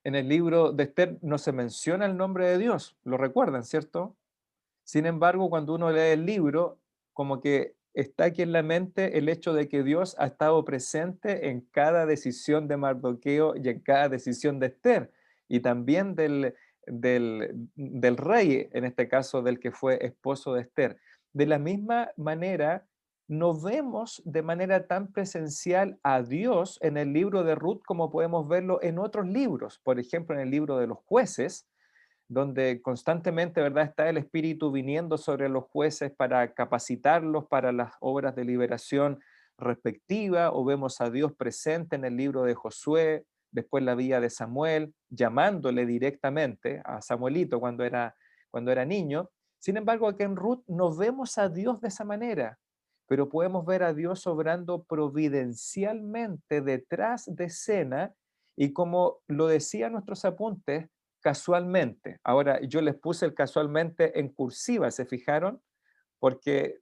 En el libro de Esther no se menciona el nombre de Dios, lo recuerdan, ¿cierto? Sin embargo, cuando uno lee el libro, como que está aquí en la mente el hecho de que Dios ha estado presente en cada decisión de Mardoqueo y en cada decisión de Esther, y también del rey, en este caso del que fue esposo de Esther. De la misma manera, no vemos de manera tan presencial a Dios en el libro de Ruth como podemos verlo en otros libros. Por ejemplo, en el libro de los jueces, donde constantemente, ¿verdad?, está el Espíritu viniendo sobre los jueces para capacitarlos para las obras de liberación respectiva, o vemos a Dios presente en el libro de Josué, después la vida de Samuel, llamándole directamente a Samuelito cuando era niño. Sin embargo, aquí en Ruth no vemos a Dios de esa manera, pero podemos ver a Dios obrando providencialmente detrás de escena, y como lo decían nuestros apuntes, casualmente. Ahora, yo les puse el casualmente en cursiva, ¿se fijaron? Porque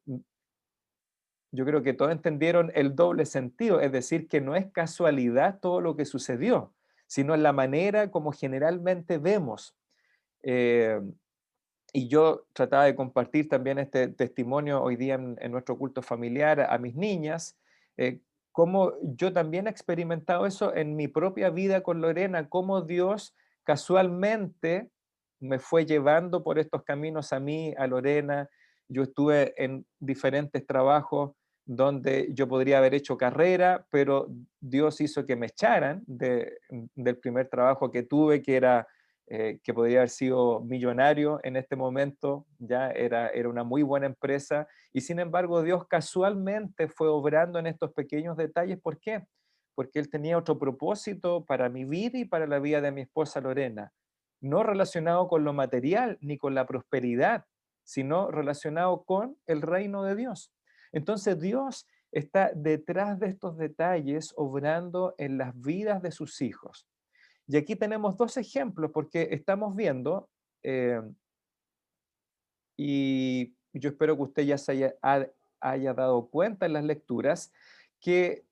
yo creo que todos entendieron el doble sentido, es decir, que no es casualidad todo lo que sucedió, sino en la manera como generalmente vemos. Eh, y yo trataba de compartir también este testimonio hoy día en nuestro culto familiar a mis niñas, cómo yo también he experimentado eso en mi propia vida con Lorena, cómo Dios casualmente me fue llevando por estos caminos a mí, a Lorena. Yo estuve en diferentes trabajos donde yo podría haber hecho carrera, pero Dios hizo que me echaran del primer trabajo que tuve, que podría haber sido millonario en este momento, ya era una muy buena empresa, y sin embargo Dios casualmente fue obrando en estos pequeños detalles. ¿Por qué? Porque Él tenía otro propósito para mi vida y para la vida de mi esposa Lorena, no relacionado con lo material ni con la prosperidad, sino relacionado con el reino de Dios. Entonces Dios está detrás de estos detalles, obrando en las vidas de sus hijos. Y aquí tenemos dos ejemplos, porque estamos viendo, eh, y yo espero que usted ya haya dado cuenta en las lecturas, que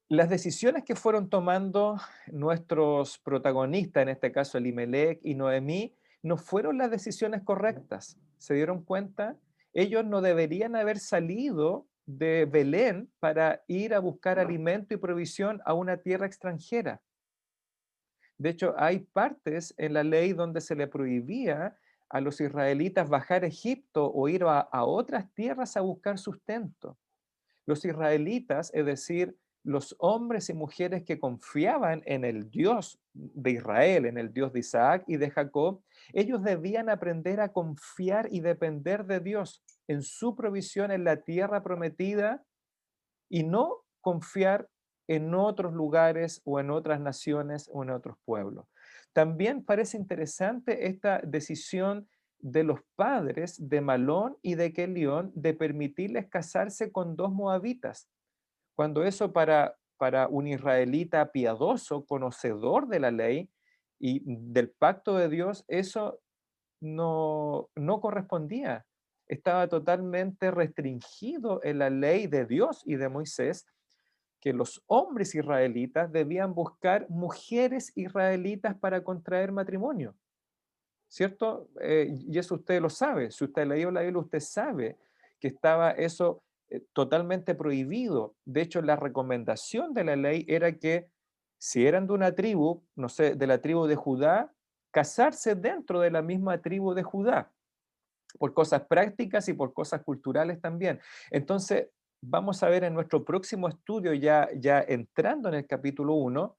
las decisiones que fueron tomando nuestros protagonistas, en este caso Elimelech y Noemí, no fueron las decisiones correctas. ¿Se dieron cuenta? Ellos no deberían haber salido de Belén para ir a buscar alimento y provisión a una tierra extranjera. De hecho, hay partes en la ley donde se le prohibía a los israelitas bajar a Egipto o ir a otras tierras a buscar sustento. Los israelitas, es decir, los hombres y mujeres que confiaban en el Dios de Israel, en el Dios de Isaac y de Jacob, ellos debían aprender a confiar y depender de Dios en su provisión en la tierra prometida, y no confiar en otros lugares o en otras naciones o en otros pueblos. También parece interesante esta decisión de los padres de Malón y de Kelión de permitirles casarse con dos moabitas, cuando eso para un israelita piadoso, conocedor de la ley y del pacto de Dios, eso no correspondía. Estaba totalmente restringido en la ley de Dios y de Moisés, que los hombres israelitas debían buscar mujeres israelitas para contraer matrimonio, ¿cierto? Y eso usted lo sabe. Si usted leyó la Biblia, usted sabe que estaba eso totalmente prohibido. De hecho, la recomendación de la ley era que si eran de una tribu, no sé, de la tribu de Judá, casarse dentro de la misma tribu de Judá, por cosas prácticas y por cosas culturales también. Entonces, vamos a ver en nuestro próximo estudio, ya entrando en el capítulo 1,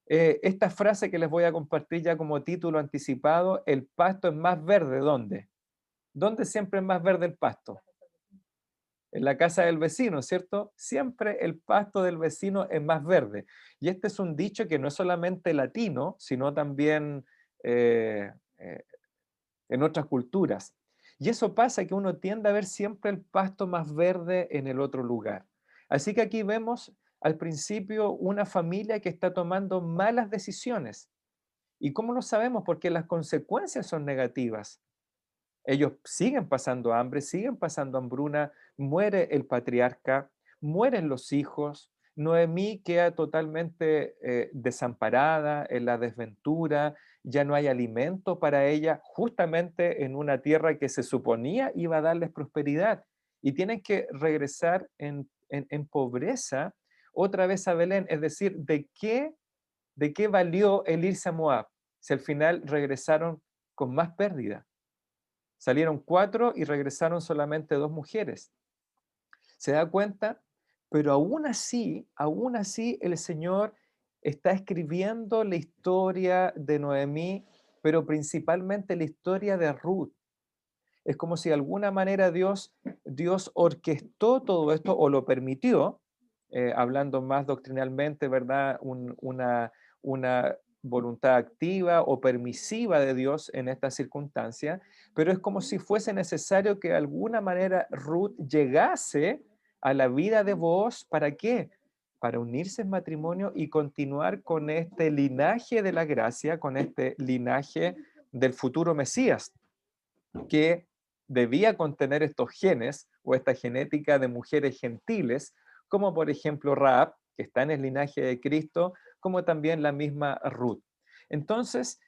esta frase que les voy a compartir ya como título anticipado: el pasto es más verde, ¿dónde? ¿Dónde siempre es más verde el pasto? En la casa del vecino, ¿cierto? Siempre el pasto del vecino es más verde. Y este es un dicho que no es solamente latino, sino también eh, eh, en otras culturas. Y eso pasa, que uno tiende a ver siempre el pasto más verde en el otro lugar. Así que aquí vemos al principio una familia que está tomando malas decisiones. ¿Y cómo lo sabemos? Porque las consecuencias son negativas. Ellos siguen pasando hambre, siguen pasando hambruna, muere el patriarca, mueren los hijos, Noemí queda totalmente desamparada en la desventura, ya no hay alimento para ella, justamente en una tierra que se suponía iba a darles prosperidad, y tienen que regresar en pobreza otra vez a Belén. Es decir, de qué valió el irse a Moab si al final regresaron con más pérdida? Salieron 4 y regresaron solamente 2 mujeres. ¿Se da cuenta? Pero aún así el Señor está escribiendo la historia de Noemí, pero principalmente la historia de Ruth. Es como si de alguna manera Dios orquestó todo esto o lo permitió, hablando más doctrinalmente, ¿verdad? Una voluntad activa o permisiva de Dios en esta circunstancia, pero es como si fuese necesario que de alguna manera Ruth llegase a la vida de Booz. ¿Para qué? Para unirse en matrimonio y continuar con este linaje de la gracia, con este linaje del futuro Mesías, que debía contener estos genes o esta genética de mujeres gentiles, como por ejemplo Rahab, que está en el linaje de Cristo, como también la misma Ruth. Entonces,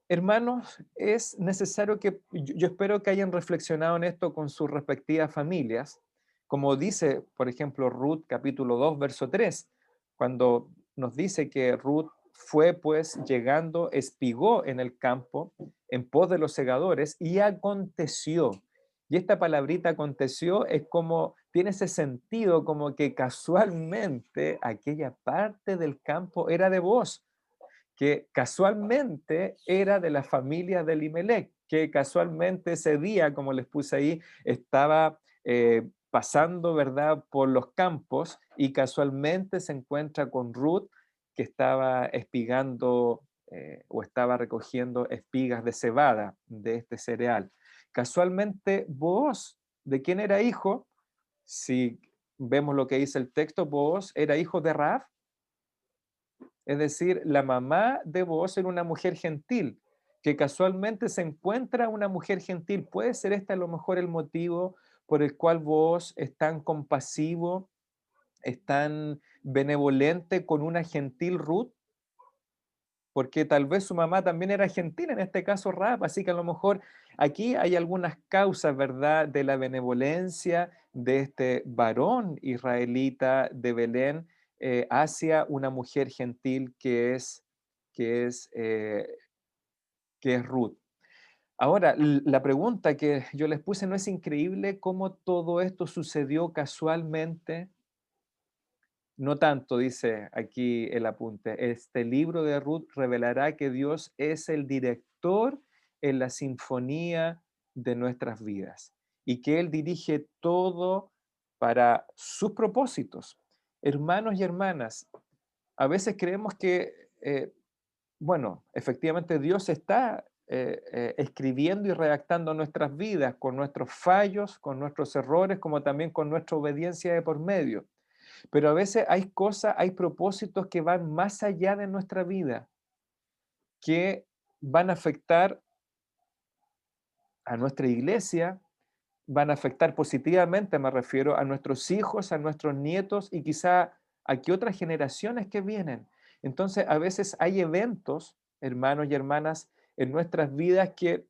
hermanos, es necesario que, yo espero que hayan reflexionado en esto con sus respectivas familias, como dice, por ejemplo, Ruth capítulo 2, verso 3, cuando nos dice que Ruth fue pues llegando, espigó en el campo en pos de los segadores y aconteció. Y esta palabrita aconteció es como, tiene ese sentido como que casualmente aquella parte del campo era de Booz, que casualmente era de la familia de Elimelech, que casualmente ese día, como les puse ahí, estaba pasando, ¿verdad?, por los campos y casualmente se encuentra con Ruth, que estaba espigando o estaba recogiendo espigas de cebada de este cereal. Casualmente, Booz, ¿de quién era hijo? Si vemos lo que dice el texto, Booz era hijo de Rahab. Es decir, la mamá de Booz era una mujer gentil, que casualmente se encuentra una mujer gentil. ¿Puede ser este a lo mejor el motivo por el cual Booz es tan compasivo, es tan benevolente con una gentil Ruth? Porque tal vez su mamá también era gentil, en este caso Rahab, así que a lo mejor aquí hay algunas causas, ¿verdad?, de la benevolencia de este varón israelita de Belén hacia una mujer gentil que es, eh, que es Ruth. Ahora, la pregunta que yo les puse, ¿no es increíble cómo todo esto sucedió casualmente? No tanto, dice aquí el apunte. Este libro de Ruth revelará que Dios es el director en la sinfonía de nuestras vidas y que Él dirige todo para sus propósitos. Hermanos y hermanas, a veces creemos que, bueno, efectivamente Dios está escribiendo y redactando nuestras vidas con nuestros fallos, con nuestros errores, como también con nuestra obediencia de por medio. Pero a veces hay cosas, hay propósitos que van más allá de nuestra vida, que van a afectar a nuestra iglesia, van a afectar positivamente, me refiero, a nuestros hijos, a nuestros nietos y quizá a que otras generaciones que vienen. Entonces, a veces hay eventos, hermanos y hermanas, en nuestras vidas que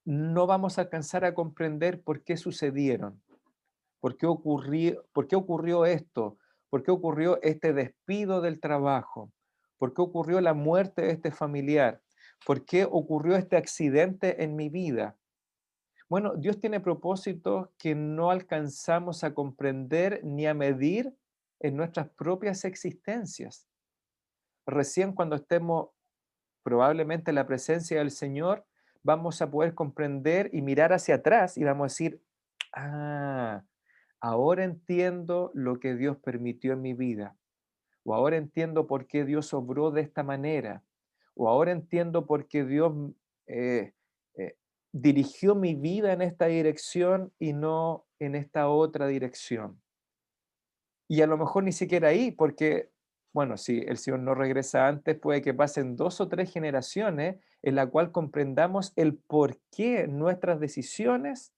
no vamos a alcanzar a comprender por qué sucedieron. ¿Por qué ocurrió esto? ¿Por qué ocurrió este despido del trabajo? ¿Por qué ocurrió la muerte de este familiar? ¿Por qué ocurrió este accidente en mi vida? Bueno, Dios tiene propósitos que no alcanzamos a comprender ni a medir en nuestras propias existencias. Recién cuando estemos probablemente en la presencia del Señor, vamos a poder comprender y mirar hacia atrás y vamos a decir, ah, ahora entiendo lo que Dios permitió en mi vida, o ahora entiendo por qué Dios obró de esta manera, o ahora entiendo por qué Dios eh, eh, dirigió mi vida en esta dirección y no en esta otra dirección. Y a lo mejor ni siquiera ahí, porque, bueno, si el Señor no regresa antes, puede que pasen 2 o 3 generaciones en la cual comprendamos el por qué nuestras decisiones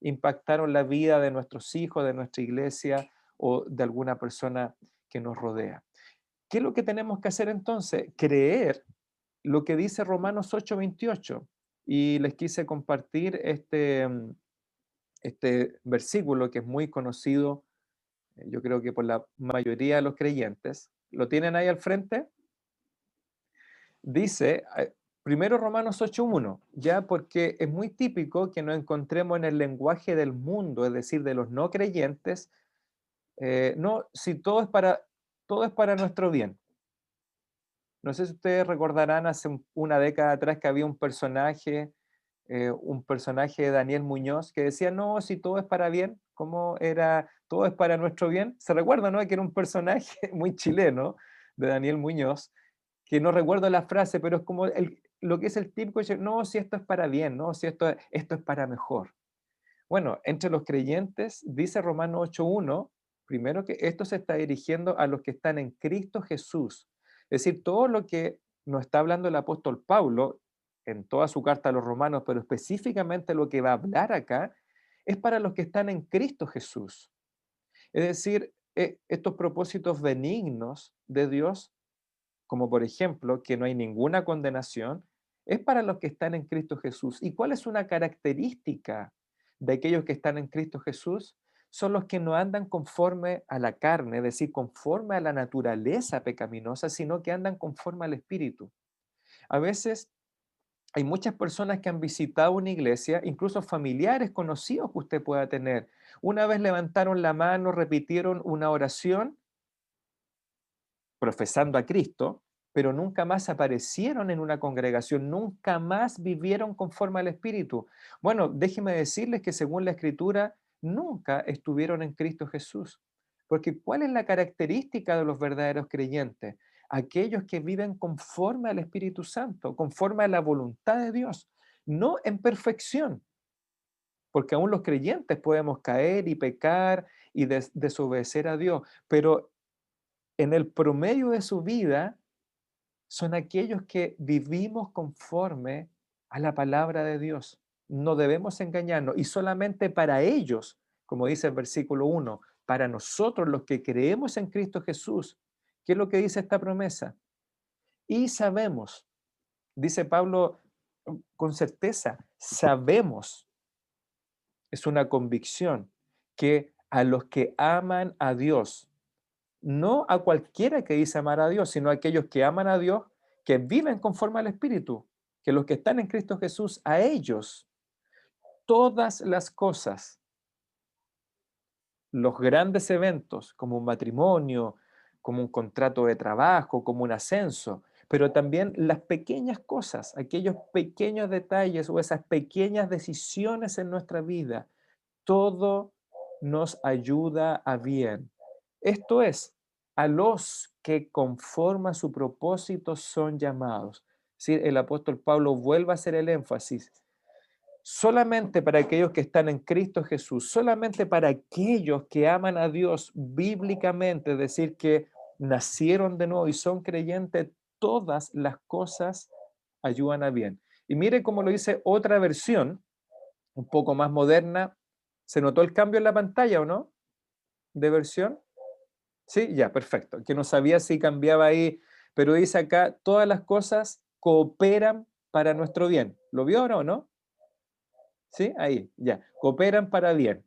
impactaron la vida de nuestros hijos, de nuestra iglesia o de alguna persona que nos rodea. ¿Qué es lo que tenemos que hacer entonces? Creer lo que dice Romanos 8:28. Y les quise compartir este versículo que es muy conocido, yo creo que por la mayoría de los creyentes. ¿Lo tienen ahí al frente? Dice, primero Romanos 8:1, ya porque es muy típico que nos encontremos en el lenguaje del mundo, es decir, de los no creyentes, no, si todo es para nuestro bien. No sé si ustedes recordarán hace una década atrás que había un personaje de Daniel Muñoz que decía, no, si todo es para bien, ¿cómo era? Todo es para nuestro bien. ¿Se recuerda, no? Que era un personaje muy chileno de Daniel Muñoz, que no recuerdo la frase, pero es como lo que es el típico, no, si esto es para bien, no, si esto es para mejor. Bueno, entre los creyentes, dice Romanos 8:1, primero que esto se está dirigiendo a los que están en Cristo Jesús. Es decir, todo lo que nos está hablando el apóstol Pablo en toda su carta a los romanos, pero específicamente lo que va a hablar acá, es para los que están en Cristo Jesús. Es decir, estos propósitos benignos de Dios, como por ejemplo que no hay ninguna condenación, es para los que están en Cristo Jesús. ¿Y cuál es una característica de aquellos que están en Cristo Jesús? Son los que no andan conforme a la carne, es decir, conforme a la naturaleza pecaminosa, sino que andan conforme al Espíritu. A veces hay muchas personas que han visitado una iglesia, incluso familiares conocidos que usted pueda tener. Una vez levantaron la mano, repitieron una oración profesando a Cristo, pero nunca más aparecieron en una congregación, nunca más vivieron conforme al Espíritu. Bueno, déjeme decirles que según la Escritura, nunca estuvieron en Cristo Jesús. Porque ¿cuál es la característica de los verdaderos creyentes? Aquellos que viven conforme al Espíritu Santo, conforme a la voluntad de Dios, no en perfección, porque aún los creyentes podemos caer y pecar y desobedecer a Dios, pero en el promedio de su vida son aquellos que vivimos conforme a la palabra de Dios. No debemos engañarnos. Y solamente para ellos, como dice el versículo 1, para nosotros los que creemos en Cristo Jesús, ¿qué es lo que dice esta promesa? Y sabemos, dice Pablo con certeza, sabemos, es una convicción, que a los que aman a Dios, no a cualquiera que dice amar a Dios, sino a aquellos que aman a Dios, que viven conforme al Espíritu, que los que están en Cristo Jesús, a ellos, todas las cosas, los grandes eventos, como un matrimonio, como un contrato de trabajo, como un ascenso, pero también las pequeñas cosas, aquellos pequeños detalles o esas pequeñas decisiones en nuestra vida, todo nos ayuda a bien. Esto es, a los que conforme a su propósito son llamados. Sí, el apóstol Pablo vuelve a hacer el énfasis. Solamente para aquellos que están en Cristo Jesús, solamente para aquellos que aman a Dios bíblicamente, es decir, que nacieron de nuevo y son creyentes, todas las cosas ayudan a bien. Y mire cómo lo dice otra versión, un poco más moderna. ¿Se notó el cambio en la pantalla o no? ¿De versión? Sí, ya, perfecto. Que no sabía si cambiaba ahí, pero dice acá, todas las cosas cooperan para nuestro bien. ¿Lo vio ahora o no? Sí, ahí, ya. Cooperan para bien.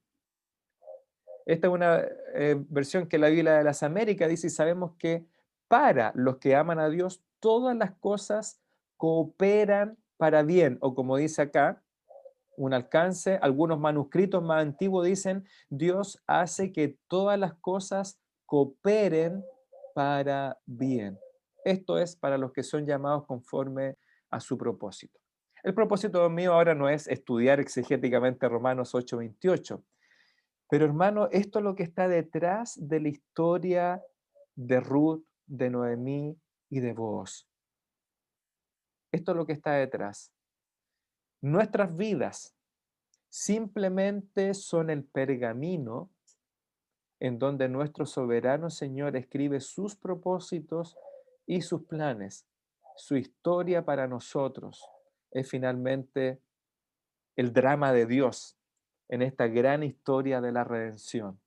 Esta es una versión que la Biblia de las Américas dice, y sabemos que para los que aman a Dios, todas las cosas cooperan para bien, o como dice acá, un alcance. Algunos manuscritos más antiguos dicen, Dios hace que todas las cosas cooperen para bien. Esto es para los que son llamados conforme a su propósito. El propósito mío ahora no es estudiar exegéticamente Romanos 8:28, pero hermano, esto es lo que está detrás de la historia de Ruth, de Noemí y de Boaz. Esto es lo que está detrás. Nuestras vidas simplemente son el pergamino en donde nuestro soberano Señor escribe sus propósitos y sus planes. Su historia para nosotros es finalmente el drama de Dios en esta gran historia de la redención.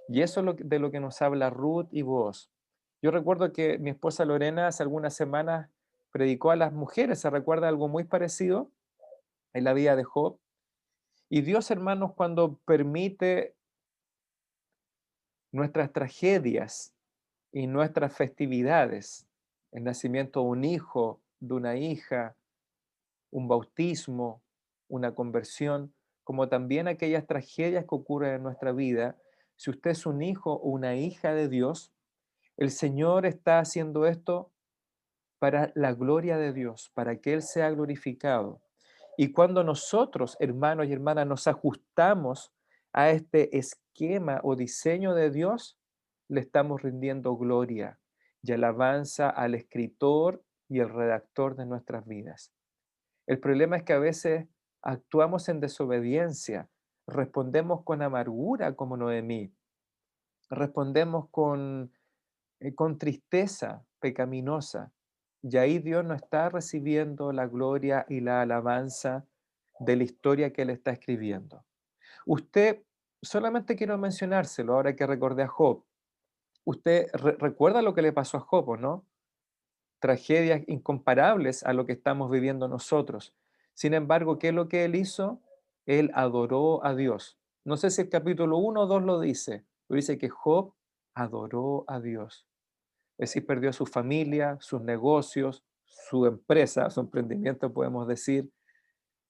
Y eso es de lo que nos habla Ruth y Boaz. Yo recuerdo que mi esposa Lorena hace algunas semanas predicó a las mujeres, ¿se recuerda algo muy parecido en la vida de Job? Y Dios, hermanos, cuando permite nuestras tragedias y nuestras festividades, el nacimiento de un hijo, de una hija, un bautismo, una conversión, como también aquellas tragedias que ocurren en nuestra vida, si usted es un hijo o una hija de Dios, el Señor está haciendo esto para la gloria de Dios, para que Él sea glorificado. Y cuando nosotros, hermanos y hermanas, nos ajustamos a este esquema o diseño de Dios, le estamos rindiendo gloria y alabanza al escritor y el redactor de nuestras vidas. El problema es que a veces actuamos en desobediencia, respondemos con amargura como Noemí, respondemos con tristeza pecaminosa. Y ahí Dios no está recibiendo la gloria y la alabanza de la historia que Él está escribiendo. Usted, solamente quiero mencionárselo ahora que recordé a Job. Usted recuerda lo que le pasó a Job, ¿o no? Tragedias incomparables a lo que estamos viviendo nosotros. Sin embargo, ¿qué es lo que él hizo? Él adoró a Dios. No sé si el capítulo 1 o 2 lo dice, pero dice que Job adoró a Dios. Es decir, perdió su familia, sus negocios, su empresa, su emprendimiento, podemos decir.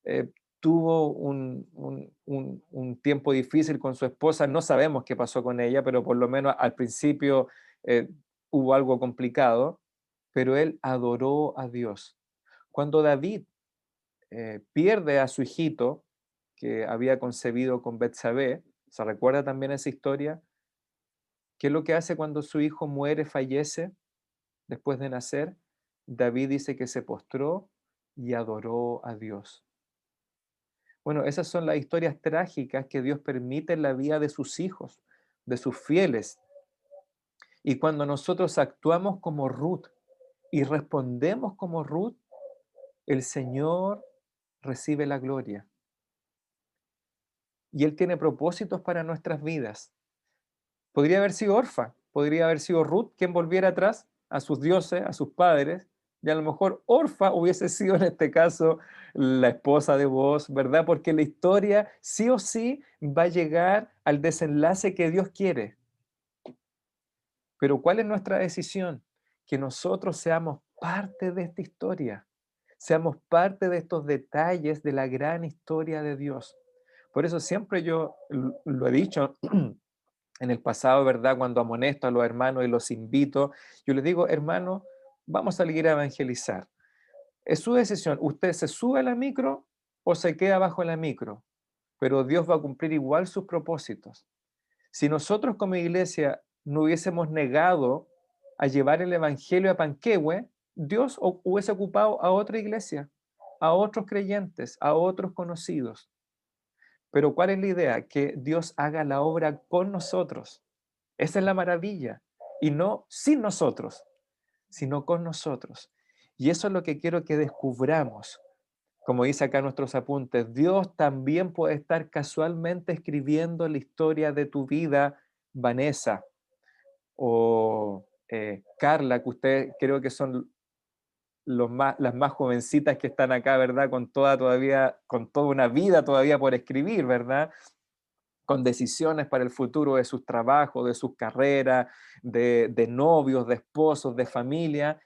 Eh, tuvo un tiempo difícil con su esposa. No sabemos qué pasó con ella, pero por lo menos al principio eh, hubo algo complicado, pero él adoró a Dios. Cuando David pierde a su hijito que había concebido con Betsabé, ¿se recuerda también esa historia? ¿Qué es lo que hace cuando su hijo muere, fallece después de nacer? David dice que se postró y adoró a Dios. Bueno, esas son las historias trágicas que Dios permite en la vida de sus hijos, de sus fieles. Y cuando nosotros actuamos como Ruth y respondemos como Ruth, el Señor recibe la gloria. Y Él tiene propósitos para nuestras vidas. Podría haber sido Orfa, podría haber sido Ruth quien volviera atrás a sus dioses, a sus padres, y a lo mejor Orfa hubiese sido en este caso la esposa de Boaz, ¿verdad? Porque la historia sí o sí va a llegar al desenlace que Dios quiere. Pero ¿cuál es nuestra decisión? Que nosotros seamos parte de esta historia, seamos parte de estos detalles de la gran historia de Dios. Por eso siempre yo lo he dicho en el pasado, ¿verdad? Cuando amonesto a los hermanos y los invito, yo les digo, hermano, vamos a salir a evangelizar. Es su decisión, usted se sube a la micro o se queda bajo la micro, pero Dios va a cumplir igual sus propósitos. Si nosotros como iglesia no hubiésemos negado a llevar el evangelio a Panquehue, Dios hubiese ocupado a otra iglesia, a otros creyentes, a otros conocidos. Pero ¿cuál es la idea? Que Dios haga la obra con nosotros. Esa es la maravilla. Y no sin nosotros, sino con nosotros. Y eso es lo que quiero que descubramos. Como dice acá nuestros apuntes, Dios también puede estar casualmente escribiendo la historia de tu vida, Vanessa, o Carla, que ustedes creo que son las más jovencitas que están acá, ¿verdad? Con toda una vida todavía por escribir, ¿verdad? Con decisiones para el futuro de sus trabajos, de sus carreras, de novios, de esposos, de familia.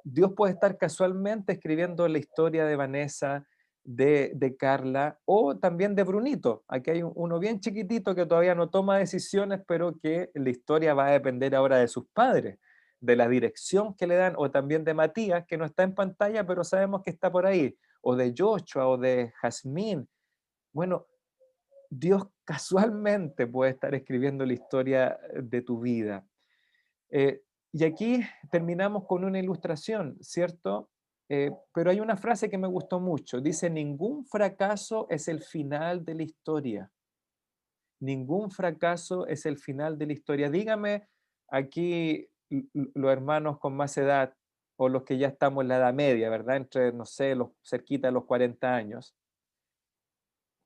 Dios puede estar casualmente escribiendo la historia de Vanessa, de Carla o también de Brunito. Aquí hay uno bien chiquitito que todavía no toma decisiones, pero que la historia va a depender ahora de sus padres, de la dirección que le dan, o también de Matías, que no está en pantalla, pero sabemos que está por ahí, o de Joshua, o de Jazmín. Bueno, Dios casualmente puede estar escribiendo la historia de tu vida. Y aquí terminamos con una ilustración, ¿cierto? Pero hay una frase que me gustó mucho. Dice, ningún fracaso es el final de la historia. Ningún fracaso es el final de la historia. Dígame aquí los hermanos con más edad o los que ya estamos en la edad media, ¿verdad? Entre, no sé, cerquita de los 40 años.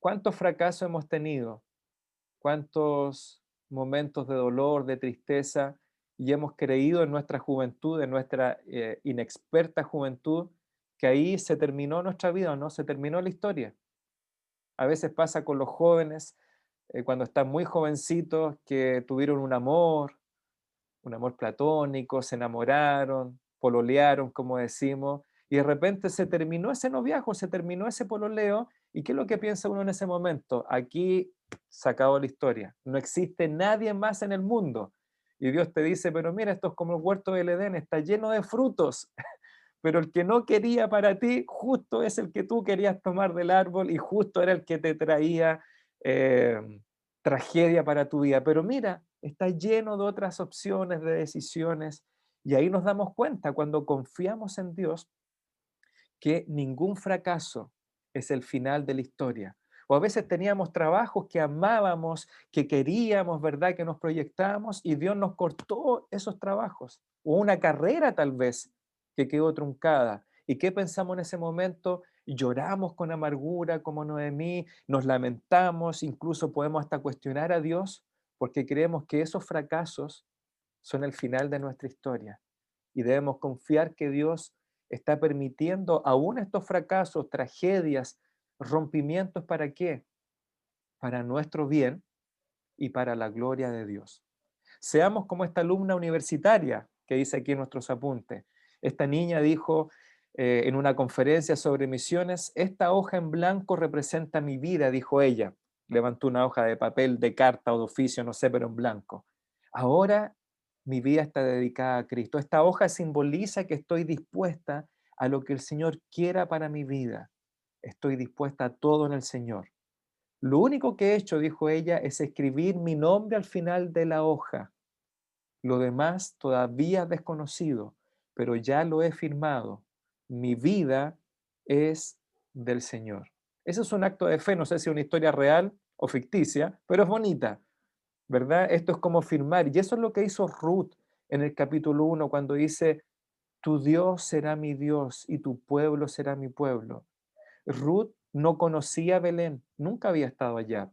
¿Cuántos fracasos hemos tenido? ¿Cuántos momentos de dolor, de tristeza, y hemos creído en nuestra juventud, en nuestra inexperta juventud, que ahí se terminó nuestra vida, ¿no? Se terminó la historia. A veces pasa con los jóvenes, cuando están muy jovencitos, que tuvieron un amor platónico, se enamoraron, pololearon, como decimos, y de repente se terminó ese noviazgo, se terminó ese pololeo, ¿y qué es lo que piensa uno en ese momento? Aquí se acabó la historia, no existe nadie más en el mundo. Y Dios te dice, pero mira, esto es como el huerto del Edén, está lleno de frutos, pero el que no quería para ti, justo es el que tú querías tomar del árbol y justo era el que te traía eh, tragedia para tu vida. Pero mira, está lleno de otras opciones, de decisiones, y ahí nos damos cuenta cuando confiamos en Dios que ningún fracaso es el final de la historia. O a veces teníamos trabajos que amábamos, que queríamos, ¿verdad? Que nos proyectábamos y Dios nos cortó esos trabajos. O una carrera tal vez que quedó truncada. ¿Y qué pensamos en ese momento? Lloramos con amargura como Noemí, nos lamentamos, incluso podemos hasta cuestionar a Dios porque creemos que esos fracasos son el final de nuestra historia y debemos confiar que Dios está permitiendo aún estos fracasos, tragedias, rompimientos, ¿para qué? Para nuestro bien y para la gloria de Dios. Seamos como esta alumna universitaria que dice aquí en nuestros apuntes. Esta niña dijo en una conferencia sobre misiones, esta hoja en blanco representa mi vida, dijo ella. Levantó una hoja de papel, de carta o de oficio, no sé, pero en blanco. Ahora mi vida está dedicada a Cristo. Esta hoja simboliza que estoy dispuesta a lo que el Señor quiera para mi vida. Estoy dispuesta a todo en el Señor. Lo único que he hecho, dijo ella, es escribir mi nombre al final de la hoja. Lo demás todavía es desconocido, pero ya lo he firmado. Mi vida es del Señor. Ese es un acto de fe, no sé si es una historia real o ficticia, pero es bonita, ¿verdad? Esto es como firmar. Y eso es lo que hizo Ruth en el capítulo 1 cuando dice, tu Dios será mi Dios y tu pueblo será mi pueblo. Ruth no conocía Belén, nunca había estado allá,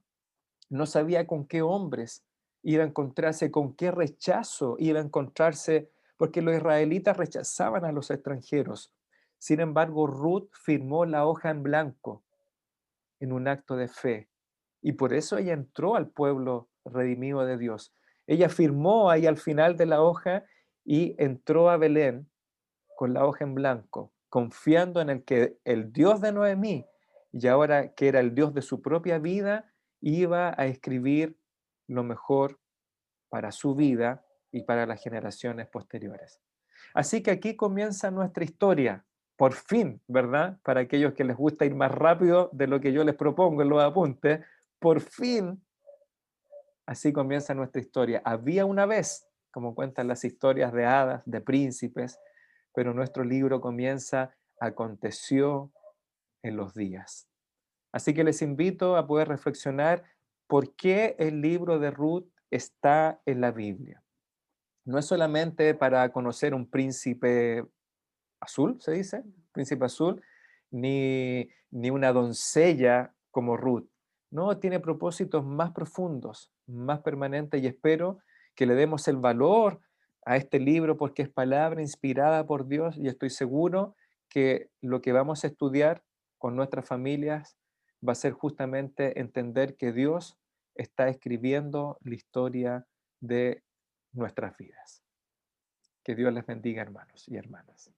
no sabía con qué hombres iba a encontrarse, con qué rechazo iba a encontrarse, porque los israelitas rechazaban a los extranjeros. Sin embargo, Ruth firmó la hoja en blanco en un acto de fe y por eso ella entró al pueblo redimido de Dios. Ella firmó ahí al final de la hoja y entró a Belén con la hoja en blanco, confiando en el que el Dios de Noemí, y ahora que era el Dios de su propia vida, iba a escribir lo mejor para su vida y para las generaciones posteriores. Así que aquí comienza nuestra historia, por fin, ¿verdad? Para aquellos que les gusta ir más rápido de lo que yo les propongo en los apuntes, por fin, así comienza nuestra historia. Había una vez, como cuentan las historias de hadas, de príncipes, pero nuestro libro comienza, aconteció en los días. Así que les invito a poder reflexionar por qué el libro de Ruth está en la Biblia. No es solamente para conocer un príncipe azul, se dice, príncipe azul, ni una doncella como Ruth. No, tiene propósitos más profundos, más permanentes y espero que le demos el valor a este libro porque es palabra inspirada por Dios y estoy seguro que lo que vamos a estudiar con nuestras familias va a ser justamente entender que Dios está escribiendo la historia de nuestras vidas. Que Dios les bendiga, hermanos y hermanas.